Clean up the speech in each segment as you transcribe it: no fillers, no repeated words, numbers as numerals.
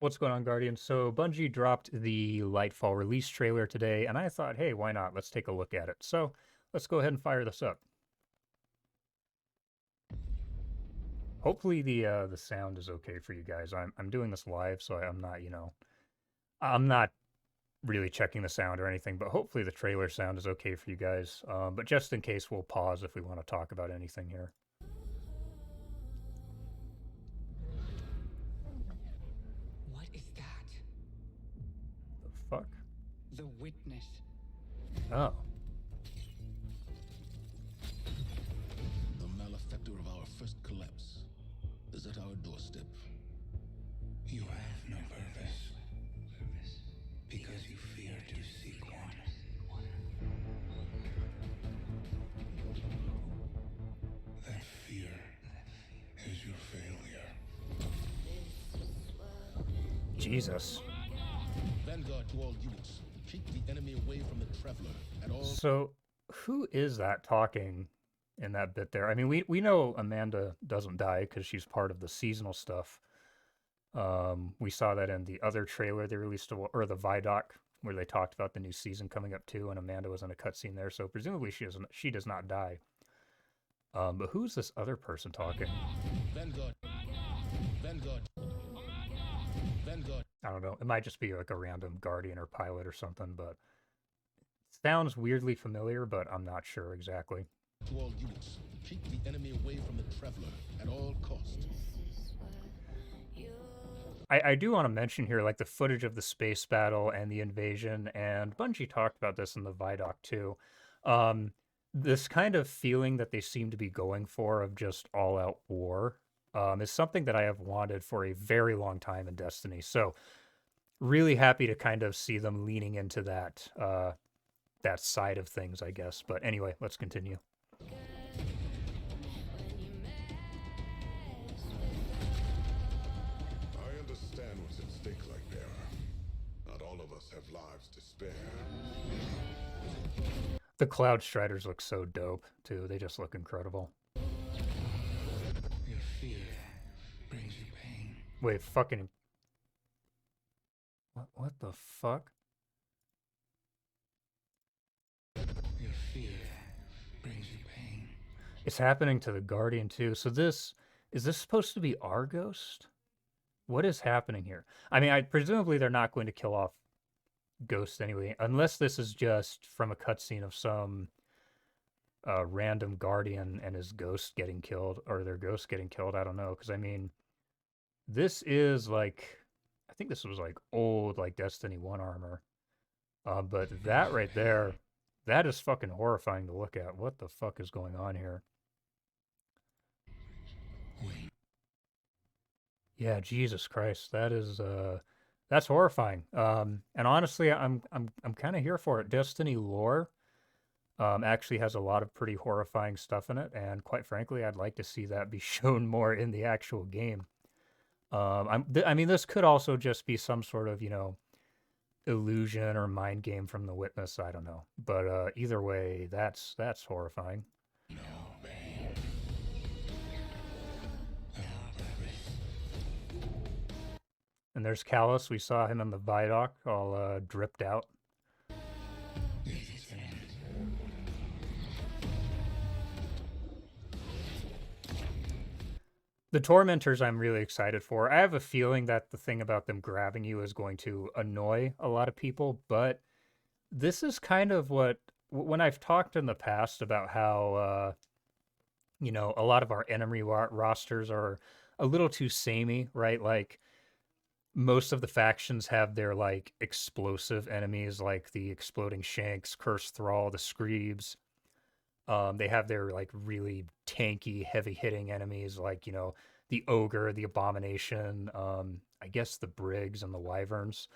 What's going on, Guardian? So Bungie dropped the Lightfall release trailer today, and I thought, hey, why not? Let's take a look at it. So let's go ahead and fire this up. Hopefully the sound is okay for you guys. I'm doing this live, so I'm not, I'm not really checking the sound or anything, but hopefully the trailer sound is okay for you guys. But just in case, we'll pause if we want to talk about anything here. What is that? The fuck? The witness. Oh. The malefactor of our first collapse is at our doorstep. You have no purpose, because you fear to seek one. That fear is your failure. Jesus. Vanguard to all units. Keep the enemy away from the Traveler at all. So, who is that talking in that bit there? I mean, we know Amanda doesn't die because she's part of the seasonal stuff. We saw that in the other trailer they released, or the Vidoc, where they talked about the new season coming up too, and Amanda was in a cutscene there. So presumably she does not die. But who's this other person talking? Vanguard. Vanguard. Vanguard. I don't know. It might just be like a random Guardian or pilot or something, but sounds weirdly familiar, but I'm not sure exactly. To all units. Keep the enemy away from the Traveler at all costs. I do want to mention here, like, the footage of the space battle and the invasion, and Bungie talked about this in the Vidoc too. This kind of feeling that they seem to be going for of just all-out war is something that I have wanted for a very long time in Destiny. So really happy to kind of see them leaning into that that side of things, I guess. But anyway, let's continue. I understand what's at stake, Lightbearer. Not all of us have lives to spare. The Cloud Striders look so dope, too. They just look incredible. Your fear brings you pain. Wait, fucking... What the fuck? Your fear brings you pain. It's happening to the Guardian, too. So this... Is this supposed to be our Ghost? What is happening here? I mean, presumably they're not going to kill off Ghost anyway, unless this is just from a cutscene of some random Guardian and his Ghost getting killed, or their Ghost getting killed. I don't know, because I mean, this is like, I think this was like old, like Destiny 1 armor. But that right there, that is fucking horrifying to look at. What the fuck is going on here? Wait. Yeah, Jesus Christ, that is that's horrifying. And honestly, I'm kind of here for it. Destiny lore actually has a lot of pretty horrifying stuff in it, and quite frankly, I'd like to see that be shown more in the actual game. I mean, this could also just be some sort of, illusion or mind game from the Witness. I don't know, but either way, that's horrifying. No pain. No purpose. And there's Callus. We saw him in the Vidoc, all dripped out. It's ended. The Tormentors I'm really excited for. I have a feeling that the thing about them grabbing you is going to annoy a lot of people, but this is kind of what, when I've talked in the past about how, a lot of our enemy rosters are a little too samey, right? Like, most of the factions have their, like, explosive enemies, like the Exploding Shanks, Cursed Thrall, the Screebs. They have their, like, really tanky, heavy-hitting enemies, like, the Ogre, the Abomination, I guess the Briggs and the Wyverns.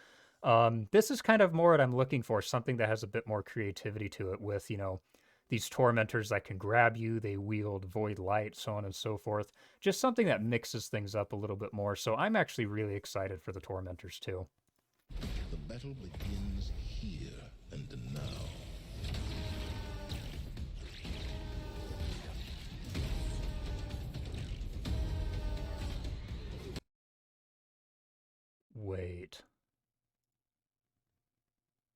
This is kind of more what I'm looking for, something that has a bit more creativity to it with, these Tormentors that can grab you, they wield Void Light, so on and so forth. Just something that mixes things up a little bit more, so I'm actually really excited for the Tormentors, too. The battle begins here and now. Wait.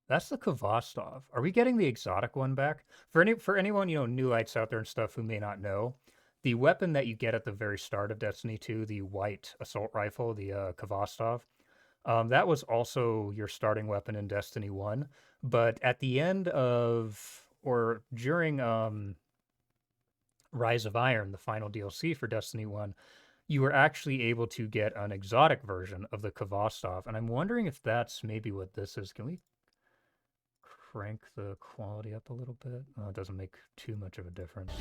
That's the Kvostov. Are we getting the exotic one back? For anyone, new lights out there and stuff who may not know, the weapon that you get at the very start of Destiny 2, the white assault rifle, the Kvostov, that was also your starting weapon in Destiny 1. But at the end of or during Rise of Iron, the final DLC for Destiny 1, you were actually able to get an exotic version of the Kvostov. And I'm wondering if that's maybe what this is. Can we crank the quality up a little bit? Oh, it doesn't make too much of a difference.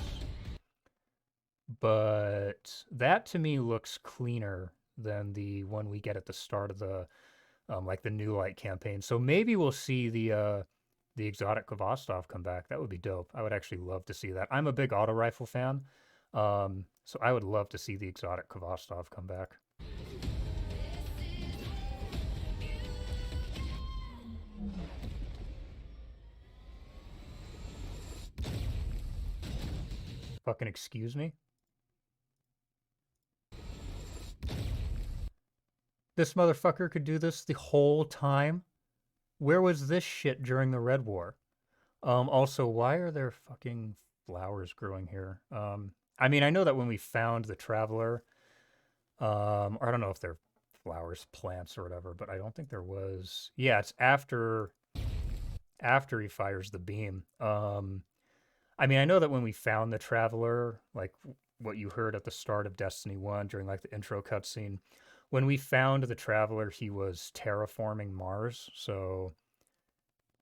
But that to me looks cleaner than the one we get at the start of the like the New Light campaign. So maybe we'll see the exotic Kvostov come back. That would be dope. I would actually love to see that. I'm a big auto rifle fan, so I would love to see the exotic Kvostov come back. Fucking excuse me? This motherfucker could do this the whole time? Where was this shit during the Red War? Also, why are there fucking flowers growing here? I mean, I know that when we found the Traveler, or I don't know if they're flowers, plants, or whatever, but I don't think there was. Yeah, it's after he fires the beam. I mean, I know that when we found the Traveler, like what you heard at the start of Destiny 1 during like the intro cutscene, when we found the Traveler, he was terraforming Mars, so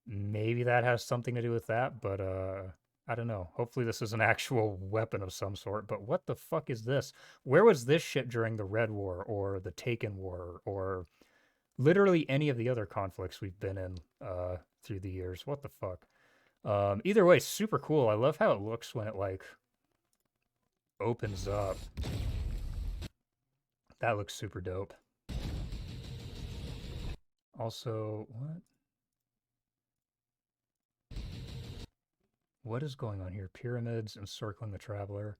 maybe that has something to do with that, but I don't know. Hopefully this is an actual weapon of some sort, but what the fuck is this? Where was this shit during the Red War or the Taken War or literally any of the other conflicts we've been in through the years? What the fuck? Either way, super cool. I love how it looks when it like opens up. That looks super dope. Also, what? What is going on here? Pyramids encircling the Traveler.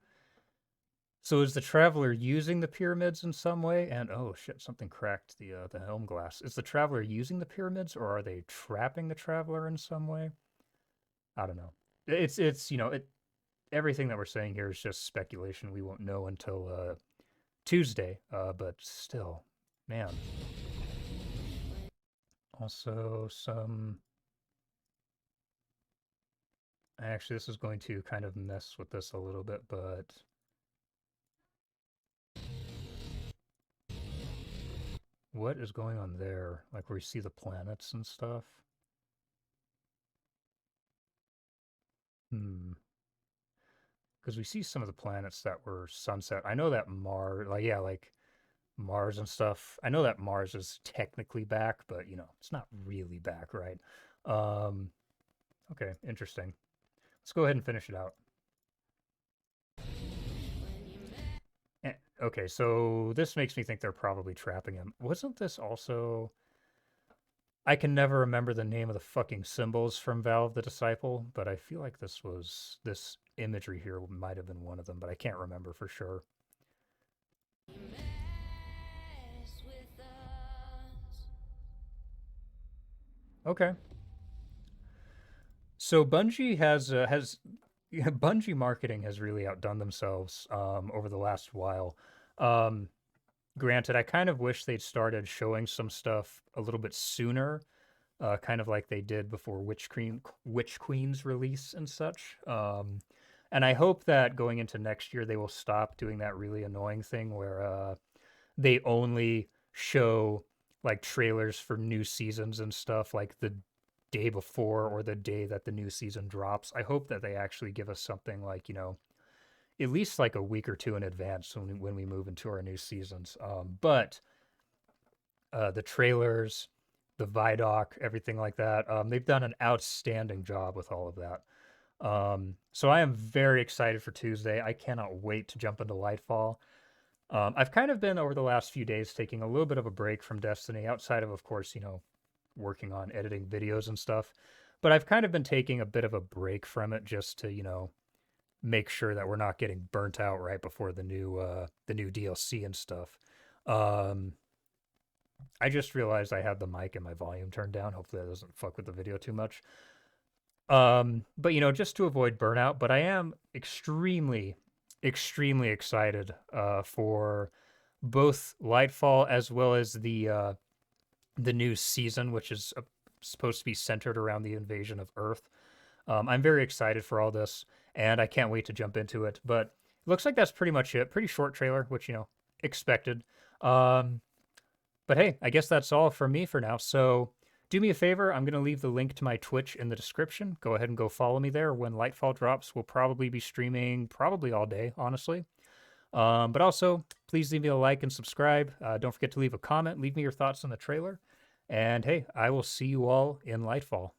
So is the Traveler using the pyramids in some way? And oh shit, something cracked the helm glass. Is the Traveler using the pyramids, or are they trapping the Traveler in some way? I don't know. It's everything that we're saying here is just speculation. We won't know until Tuesday. But still, man. Also, some. Actually, this is going to kind of mess with this a little bit, but what is going on there? Like where you see the planets and stuff? Because we see some of the planets that were sunset. I know that Mars, like yeah, like Mars and stuff. I know that Mars is technically back, but it's not really back, right? Um, okay, interesting. Let's go ahead and finish it out. Okay, so this makes me think they're probably trapping him. Wasn't this also... I can never remember the name of the fucking symbols from Valve the Disciple, but I feel like this imagery here might have been one of them, but I can't remember for sure. Okay. So Bungie has Bungie marketing has really outdone themselves over the last while. Granted, I kind of wish they'd started showing some stuff a little bit sooner, kind of like they did before Witch Queen's release and such. And I hope that going into next year they will stop doing that really annoying thing where they only show like trailers for new seasons and stuff like the day before or the day that the new season drops. I hope that they actually give us something like, at least like a week or two in advance when we move into our new seasons. But the trailers, the Vidoc, everything like that, they've done an outstanding job with all of that. So I am very excited for Tuesday. I cannot wait to jump into Lightfall. I've kind of been over the last few days taking a little bit of a break from Destiny outside of course, working on editing videos and stuff. But I've kind of been taking a bit of a break from it just to, make sure that we're not getting burnt out right before the new DLC and stuff. I just realized I had the mic and my volume turned down. Hopefully that doesn't fuck with the video too much. But you know, just to avoid burnout, but I am extremely, extremely excited for both Lightfall as well as the new season, which is supposed to be centered around the invasion of Earth. I'm very excited for all this, and I can't wait to jump into it. But it looks like that's pretty much it. Pretty short trailer, which you know expected. Um, but hey, I guess that's all from me for now. So do me a favor. I'm going to leave the link to my Twitch in the description. Go ahead and go follow me there. When Lightfall drops, we'll probably be streaming probably all day, honestly. But also, please leave me a like and subscribe. Don't forget to leave a comment. Leave me your thoughts on the trailer. And hey, I will see you all in Lightfall.